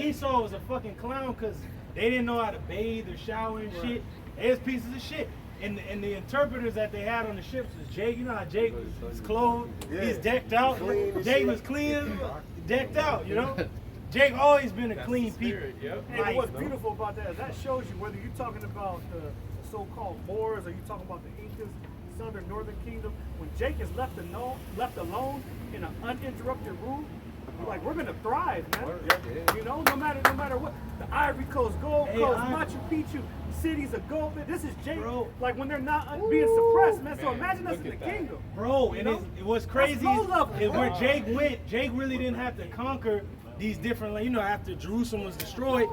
Esau was a fucking clown because they didn't know how to bathe or shower and shit. They was pieces of shit. And the interpreters that they had on the ships was Jake. You know how Jake was clothed? He's decked out. Jake was clean, decked out, you know? Jake always been a clean people. And what's beautiful about that is that shows you whether you're talking about the so-called Moors or you're talking about the Incas, Southern Northern Kingdom. When Jake is left alone in an uninterrupted room, you're like, we're gonna thrive, man. You know, no matter what. The Ivory Coast, Gold Coast, Machu Picchu, cities of gold. This is Jake. Bro. Like when they're not being suppressed, man. So imagine us in the kingdom. Bro, and it was crazy is where Jake went. Jake really didn't have to conquer these different, you know, after Jerusalem was destroyed.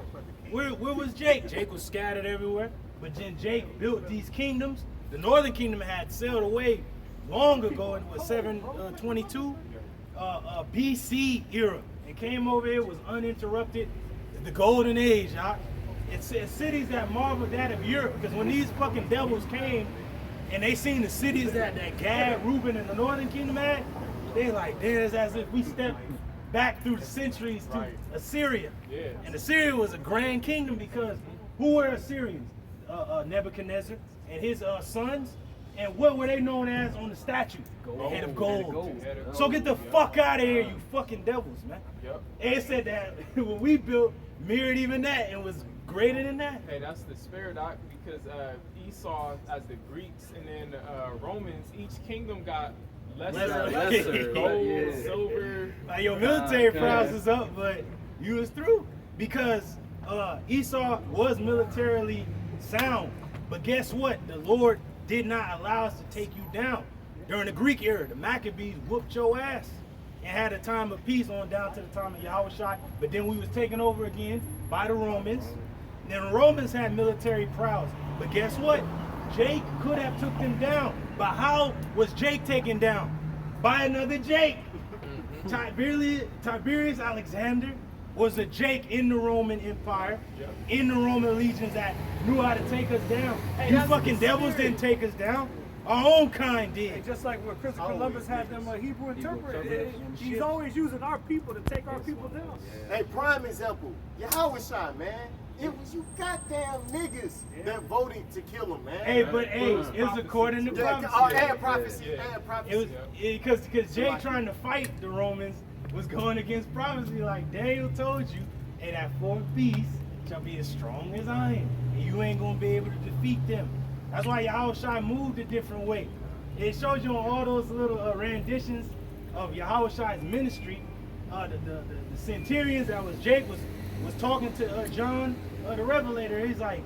Where was Jake? Jake was scattered everywhere. But then Jake built these kingdoms. The Northern Kingdom had sailed away long ago in 722 BC era. It came over here, was uninterrupted. The golden age, y'all. It's cities that marveled at of Europe, because when these fucking devils came and they seen the cities that Gad, Reuben, and the Northern Kingdom had, they like, there's as if we stepped back through the centuries to Assyria. And Assyria was a grand kingdom because who were Assyrians? Nebuchadnezzar and his sons. And what were they known as on the statue? Head of gold. So get the fuck out of here, you fucking devils, man. And it said that what we built mirrored even that and was greater than that. Hey, that's the spirit, because Esau, as the Greeks and then Romans, each kingdom got lesser. Gold, silver. Like your military prowess is up, but you was through. Because Esau was militarily sound. But guess what? The Lord did not allow us to take you down. During the Greek era, the Maccabees whooped your ass and had a time of peace on down to the time of Yahushua. But then we was taken over again by the Romans. Then the Romans had military prowess. But guess what? Jake could have took them down. But how was Jake taken down? By another Jake. Tiberius Alexander was a Jake in the Roman Empire, in the Roman legions that knew how to take us down. Hey, you fucking devils didn't take us down. Our own kind did. Hey, just like when Christopher Columbus had them Hebrew interpreters, he's always using our people to take our people down. Hey, prime example, Yahushua, man. It was you goddamn niggas that voted to kill him, man. Hey, but hey, it was according to prophecy. And prophecy. It was because Jake trying to fight the Romans was going against prophecy, like Daniel told you, and that fourth beast shall be as strong as iron, and you ain't gonna be able to defeat them. That's why Yahushua moved a different way. It shows you on all those little renditions of Yahushua's ministry. The centurions that was Jake was talking to John the Revelator. He's like,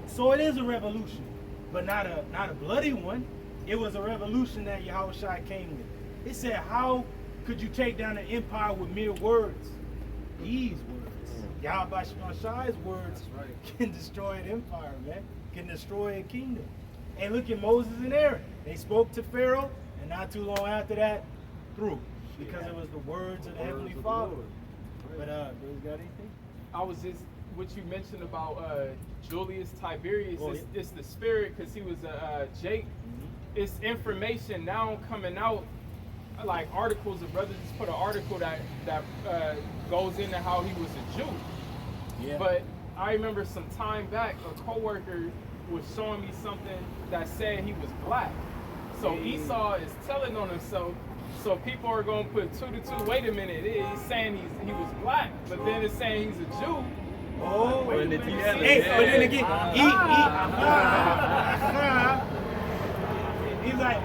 so it is a revolution, but not a bloody one. It was a revolution that Yahushua came with. It said, how could you take down an empire with mere words? These words. Yahushua's words can destroy an empire, man. Can destroy a kingdom. And look at Moses and Aaron. They spoke to Pharaoh, and not too long after that, through. Because it was the words of the Heavenly Father. But, you got anything? I was just, what you mentioned about Julius Tiberius, it's the spirit, because he was a Jake. It's information now coming out, like articles. The brother just put an article that goes into how he was a Jew. Yeah. But I remember some time back, a coworker was showing me something that said he was black. So Esau is telling on himself. So people are going to put 2 to 2. Wait a minute, he's saying he was black, but then it's saying he's a Jew. Oh, wait a minute. Hey, but then again, he's like,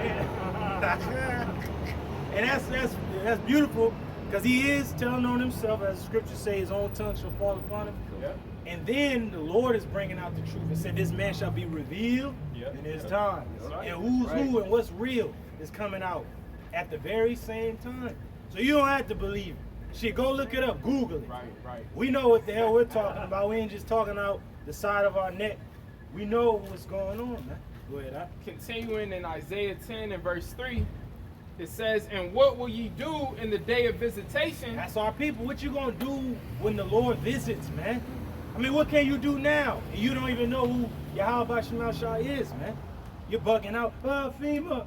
and that's beautiful, because he is telling on himself, as the scriptures say, his own tongue shall fall upon him. Yeah. And then the Lord is bringing out the truth and said, this man shall be revealed in his time. Right. And who's who and what's real is coming out at the very same time. So you don't have to believe it. Shit, go look it up, Google it. Right. We know what the hell we're talking about. We ain't just talking out the side of our neck. We know what's going on, man. Go ahead, Continuing in Isaiah 10 and verse 3, it says, and what will ye do in the day of visitation? That's our people. What you gonna do when the Lord visits, man? I mean, what can you do now? And you don't even know who Yahweh Shemashah is, man. You're bugging out, FEMA,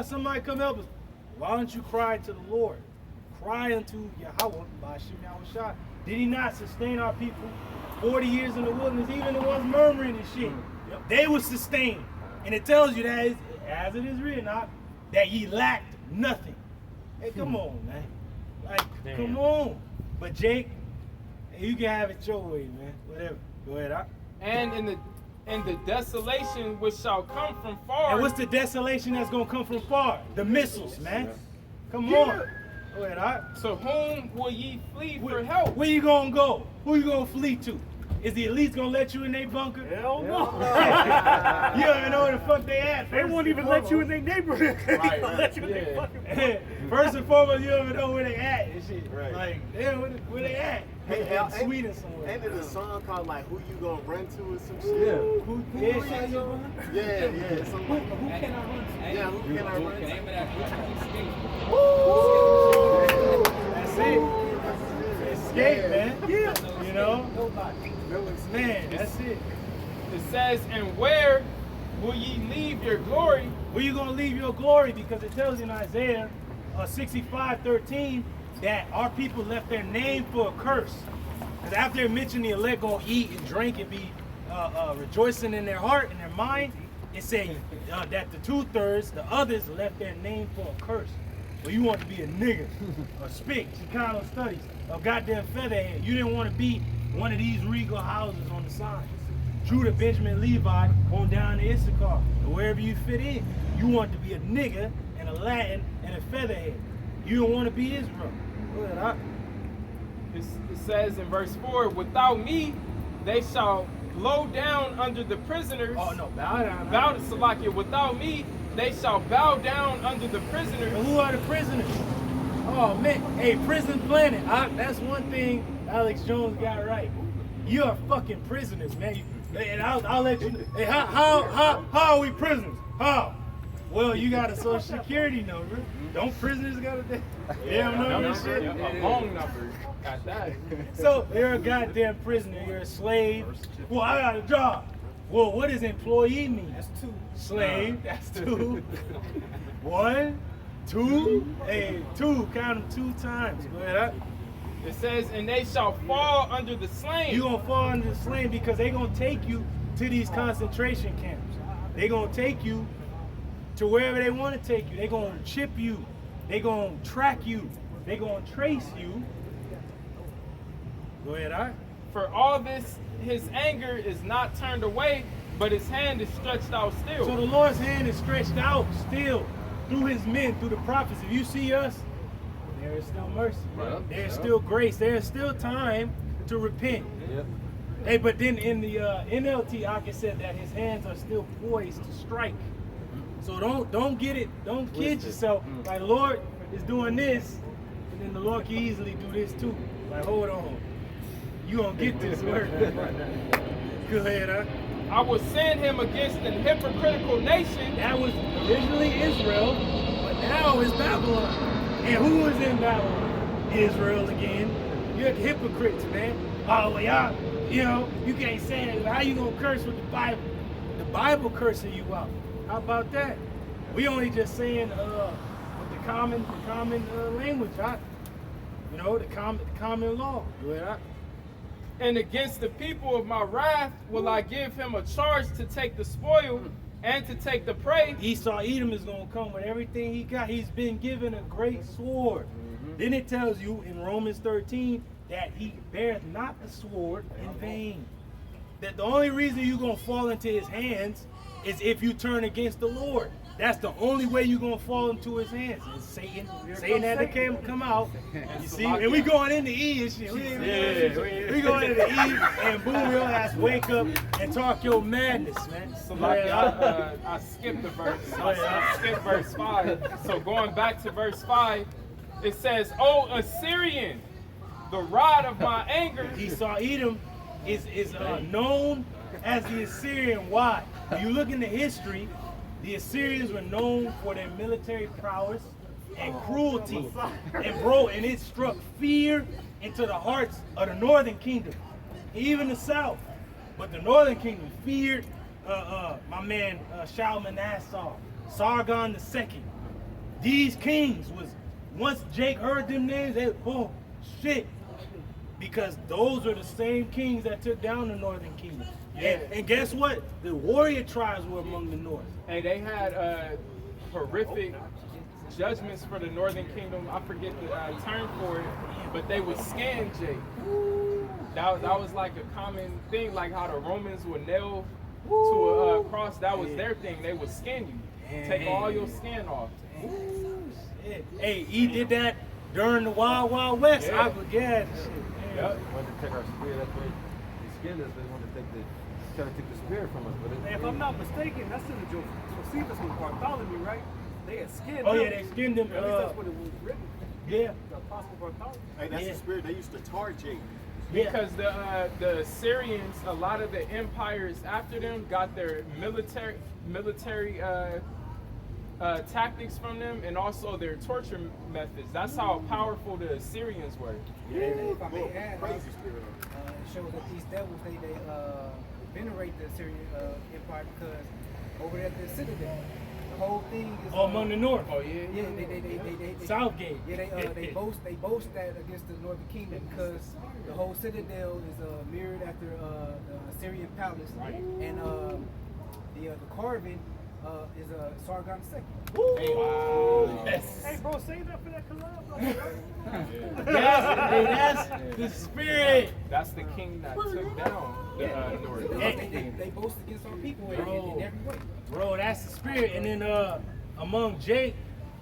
somebody come help us. Why don't you cry to the Lord? Cry unto Yahweh by Shem Yahushua Did he not sustain our people 40 years in the wilderness, even the ones murmuring and shit? They were sustained. And it tells you that, as it is written, that ye lacked nothing. Hey, come on, man. Like, come on. But Jake, you can have it your way, man. Whatever. Go ahead, And in the desolation which shall come from far. And what's the desolation that's gonna come from far? The missiles, man. Come on. Go ahead, To whom will ye flee for help? Where you gonna go? Who you gonna flee to? Is the elites gonna let you in their bunker? Hell no. You don't even know where the fuck they at. They won't even let you in their neighborhood. They won't let you in their fucking First and foremost, you don't even know where they at and shit. Right. Like, damn, where they at? In Sweden somewhere. Ain't it a song called like "Who You Gonna Run To" or some shit? Yeah, something like, Who can I run to? yeah, who can I run The name of that that's it. Escape, man. Yeah. You know? Nobody. Man, that's it. It says, and where will ye leave your glory? Where you gonna leave your glory? Because it tells you in Isaiah 65:13 that our people left their name for a curse. Because after it mentioned the elect gonna eat and drink and be rejoicing in their heart and their mind, it said that the 2/3, the others, left their name for a curse. Well, you want to be a nigga, a spick, Chicano studies, a goddamn featherhead. You didn't want to be one of these regal houses on the side. Judah, Benjamin, Levi, on down to Issachar, or wherever you fit in. You want to be a nigga and a Latin and a featherhead. You don't want to be Israel. Go ahead, It says in verse 4, without me they shall blow down under the prisoners. Oh no, bow down. Bow to Salakia. Without me they shall bow down under the prisoners. And who are the prisoners? Oh man, hey, prison planet. That's one thing Alex Jones got right. You are fucking prisoners, man. And I'll let you. Hey, how are we prisoners? How? Well, you got a social security number. Don't prisoners got a damn number and shit? A phone number. Got that. So you're a goddamn prisoner. You're a slave. Well, I got a job. Well, what does employee mean? That's 2. Slave. That's 2. 1, 2. Hey, 2. Count them 2 times. Go ahead. It says, and they shall fall under the slain. You're going to fall under the slain because they're going to take you to these concentration camps. They're going to take you to wherever they want to take you. They're going to chip you. They're going to track you. They're going to trace you. Go ahead, all right? For all this, his anger is not turned away, but his hand is stretched out still. So the Lord's hand is stretched out still through his men, through the prophets. If you see us, there is still mercy. There's still grace. There's still time to repent. Hey, but then in the NLT, Aka said that his hands are still poised to strike. So don't get it. Don't kid yourself. Like, Lord is doing this, and then the Lord can easily do this too. Like, hold on. You gonna get this work. Go ahead, huh? I will send him against an hypocritical nation. That was originally Israel, but now it's Babylon. And who was in Babylon? Israel again. You're hypocrites, man. Oh, well, y'all, you know, you can't say that. How you gonna curse with the Bible? The Bible cursing you out. How about that? We only just saying with the common language, huh? You know, the common law. Go ahead, huh? And against the people of my wrath will I give him a charge to take the spoil and to take the prey. Esau Edom is going to come with everything he got. He's been given a great sword. Then it tells you in Romans 13 that he beareth not the sword in vain. That the only reason you're going to fall into his hands is if you turn against the Lord. That's the only way you're going to fall into his hands. And Satan had to come out. You see? And we going into E and shit. We going into E and boom, your ass wake up and talk your madness, man. I skipped the verse. I skipped verse 5. So going back to verse 5, it says, "O Assyrian, the rod of my anger." Esau Edom is known as the Assyrian. Why? If you look into history, the Assyrians were known for their military prowess and cruelty. And it struck fear into the hearts of the northern kingdom, even the south. But the northern kingdom feared my man Shalmaneser, Sargon II. These kings was, once Jake heard them names, they, oh shit, because those are the same kings that took down the northern kingdom. Yeah. And guess what? The warrior tribes were among the north. And they had horrific judgments for the northern kingdom. I forget the term for it, but they would scan Jake. That was like a common thing, like how the Romans would nail to a cross. That was their thing. They would scan you, take all your skin off. Hey, he did that during the Wild Wild West. Yeah. I forget. Yep. They wanted to take our spirit. That's why they skinned us. They wanted to try to take the spirit from us. But If I'm not mistaken, that's in the Josephus with Bartholomew, right? They had skinned Oh him. yeah, they skinned him. At least that's what it was written. Yeah. The Apostle Bartholomew. Hey, that's Yeah. the spirit they used to tar Jake. Because the Syrians, a lot of the empires after them got their military tactics from them, and also their torture methods. That's how powerful the Assyrians were. And if I may Whoa, add, crazy spirit. it shows that these devils, they venerate the Assyrian Empire because over at the Citadel, the whole thing is Among the north. Oh yeah. yeah, they Southgate. Yeah, they boast that against the Northern Kingdom because the whole Citadel is mirrored after the Assyrian palace, and the carving is Sargon II. Yes. Hey, bro, save that for that collab. That's the spirit. That's the king that took down the north. They boast against our people in every way. Bro, that's the spirit. And then among Jake,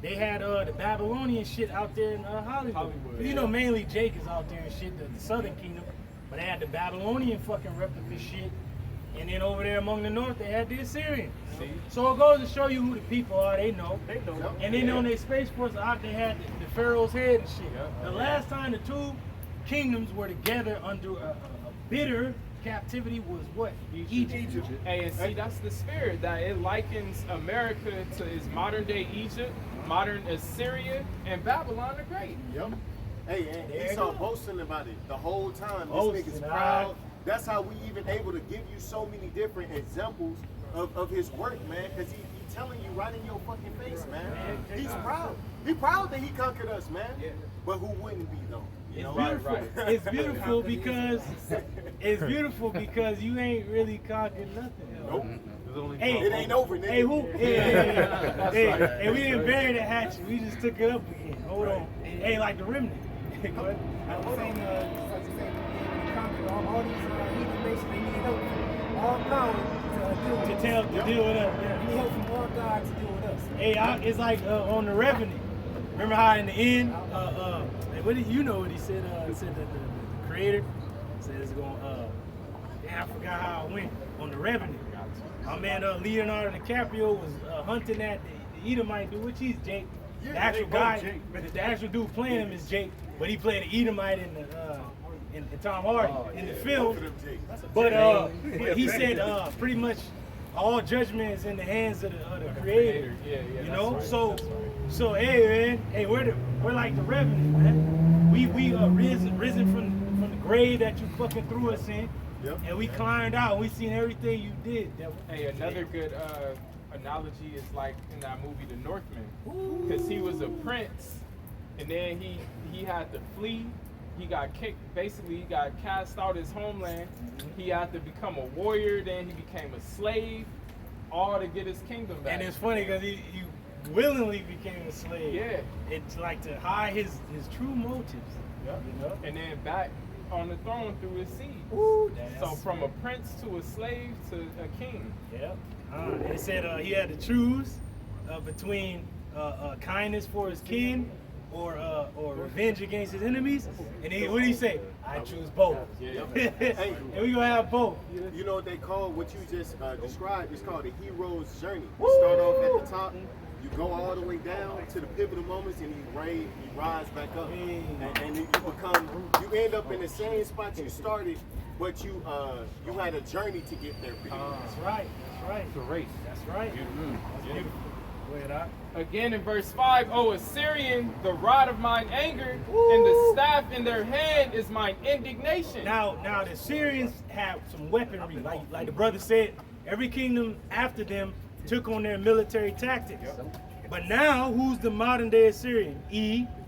they had the Babylonian shit out there in Hollywood. You know, mainly Jake is out there and shit, the Southern Kingdom. But they had the Babylonian fucking replica shit. And then over there among the north, they had the Assyrians. See? So it goes to show you who the people are. They know. They know. And then on their space force out, they had the Pharaoh's head and shit. Yeah. The last time the two kingdoms were together under a bitter captivity was what? Egypt. Hey, and see, that's the spirit that it likens America to its modern day Egypt, modern Assyria, and Babylon the Great. Yep. Hey, and There you Esau go. boasting about it the whole time. Boasting, This nigga's all proud. right. That's how we even able to give you so many different examples of his work, man. Because he telling you right in your fucking face, man. He's proud. He proud that he conquered us, man. But who wouldn't be though? You It's know? beautiful. right. It's beautiful because you ain't really conquered nothing. Nope. there's only Hey, It ain't over, nigga. Hey, who? Hey, we didn't bury the hatchet. We just took it up again. Hold on. Hey, like the remnant. Go ahead. I was saying, conquered all these heathen nations, they need help from all power To deal with us. We Yeah. need help from all God to deal with us. Hey, it's like on the Revenant. Remember how in the end, what did you know what he said? He said that the creator said it's going. I forgot how it went on the Revenant. My man Leonardo DiCaprio was hunting at the Edomite dude, which he's Jake. Yeah, The actual they both guy, Jake. the actual dude playing him is Jake, but he played the Edomite in Tom Hardy in the film. But he said pretty much all judgment is in the hands of the creator. Yeah, You that's know, right. so hey man, hey we're like the Revenant, man. We are risen from the grave that you fucking threw us in, Yep. and we climbed out. We seen everything you did. Devil. Hey, another good analogy is like in that movie The Northman, because he was a prince, and then he had to flee. He got kicked. Basically, he got cast out his homeland. He had to become a warrior. Then he became a slave, all to get his kingdom back. And it's funny because he willingly became a slave. Yeah. It's like to hide his true motives. Yep. You know. And then back on the throne through his seed. That's- So from a prince to a slave to a king. Yeah. It said he had to choose between kindness for his kin or revenge against his enemies. And what did he say? I choose both. Yeah. And we gonna have both. You know what they call what you just described? It's called the hero's journey. You start off at the top, you go all the way down to the pivotal moments, and you rise back up, and you end up in the same spot you started, but you had a journey to get there. That's right. That's right. It's a race. That's right. That's beautiful. Go ahead, Doc. Again in verse 5, O Assyrian, the rod of mine anger, and the staff in their hand is mine indignation. Now the Assyrians have some weaponry, like the brother said. Every kingdom after them took on their military tactics. But now, who's the modern day Assyrian?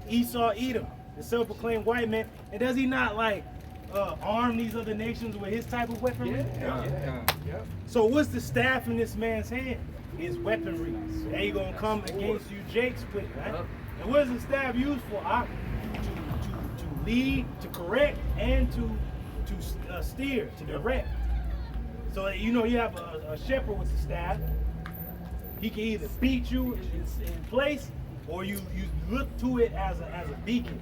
Esau, Edom, the self-proclaimed white man. And does he not like arm these other nations with his type of weaponry? Yeah. So what's the staff in this man's hand? His weaponry. They gonna come against you, Jake's with, right? And what is the staff used for? To lead, to correct, and to steer, to direct. So you have a shepherd with the staff. He can either beat you in place, or you look to it as a beacon.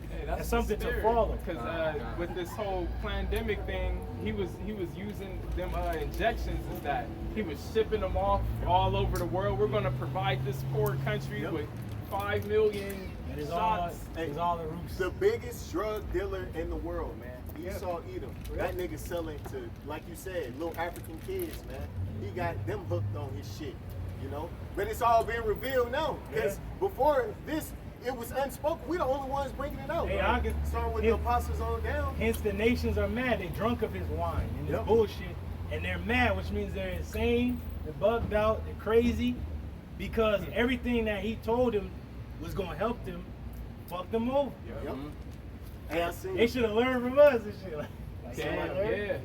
Hey, That's something to follow. Because with this whole pandemic thing, he was using them injections as that. He was shipping them off all over the world. We're going to provide this poor country with 5 million And it's shots. all the roots. The biggest drug dealer in the world, man. Esau Edom. That nigga selling to, like you said, little African kids, man. He got them hooked on his shit, you know? But it's all being revealed now. Because before this, it was unspoken. We the only ones bringing it out. Hey, right? I can- Starting with the apostles on down. Hence the nations are mad. They drunk of his wine and his bullshit. And they're mad, which means they're insane, they're bugged out, they're crazy. Because everything that he told them was going to help them, fucked them over. Yep. Hey, I seen They should have learned from us and shit. Like, Yeah.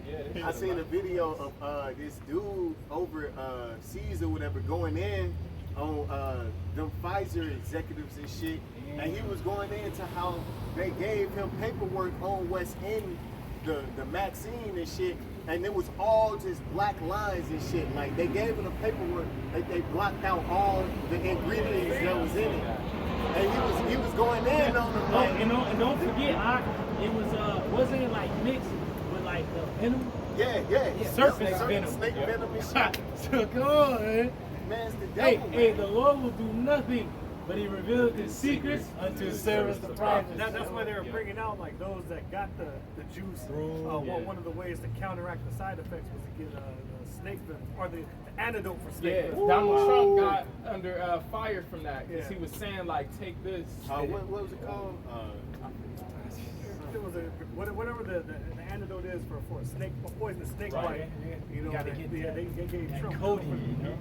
I seen a video of this dude over Caesar, whatever, going in on them Pfizer executives and shit, and he was going into how they gave him paperwork on what's in the vaccine and shit, and it was all just black lines and shit. Like they gave him the paperwork, like they blocked out all the ingredients that was in it, and he was going in on them. Like, and don't forget, it was wasn't it like mixed with like venom? yeah. Serpent venom. Snake venom and shit. So come on, man. Man's the Hey, devil. hey, man. the Lord will do nothing, but He revealed His secrets unto His servants the prophets. That's why they were bringing out like those that got the juice. One of the ways to counteract the side effects was to get the snake venom or the antidote for snake Yeah, venom. Donald Trump got under fire from that because Yeah. he was saying like, take this. What was it called? It was whatever the antidote is for a snake, a poisonous snake Right, bite. yeah. You know, Gotta they get gave that Trump. Cody, you know?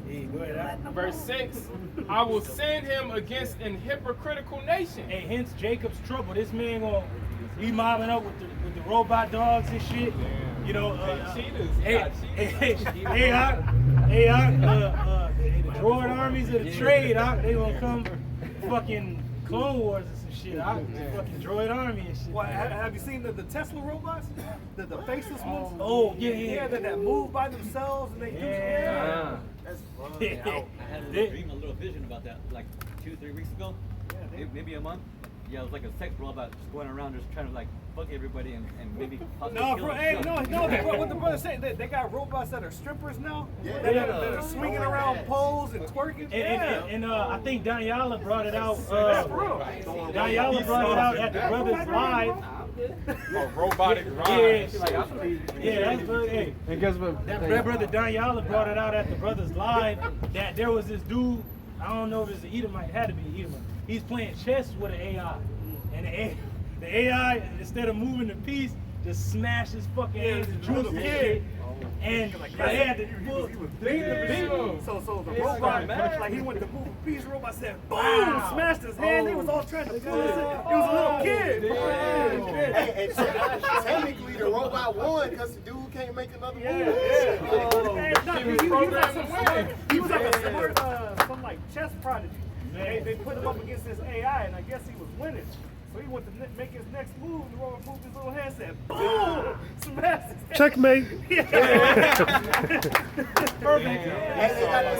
Hey, go ahead. Verse 6, I will send him against an hypocritical nation. Hey, hence Jacob's trouble. This man gonna be mobbing up with the robot dogs and shit. You know, Cheetahs. hey, Cheetahs. the droid armies of the trade, they gonna come fucking Clone Wars and some shit. Fucking droid army and shit. Well, have you seen the Tesla robots? The faceless ones? Oh, yeah. That move by themselves and they do Yeah. That's fun. I had a little dream, a little vision about that, like 2-3 weeks ago, maybe a month. Yeah, it was like a sex robot just going around just trying to like fuck everybody and maybe possibly No, kill bro, themselves. what the brother said, they got robots that are strippers now. Yeah. That are swinging around poles and twerking. And I think Daniela brought it out. That's real. Daniela brought it out at the Brothers Live. Robotic ride. Yeah, that's good. Hey, And guess what? that brother Daniela brought it out at the Brothers Live that there was this dude, I don't know if it's an Edomite, it had to be an Edomite. He's playing chess with an AI. And the AI, instead of moving the piece, just smashed his fucking hands and drew the kid. And they had to pull. So the robot, like he went to move a piece, robot said, boom, smashed his hand. They was all trying to pull his hand. He was a little kid. Hey, and technically the robot won because the dude can't make another move. He was like a smart, some like chess prodigy. They put him up against this AI, and I guess he was winning. So he went to make his next move. The robot moved his little hand, said, boom, smashed his hand. Checkmate. And they got the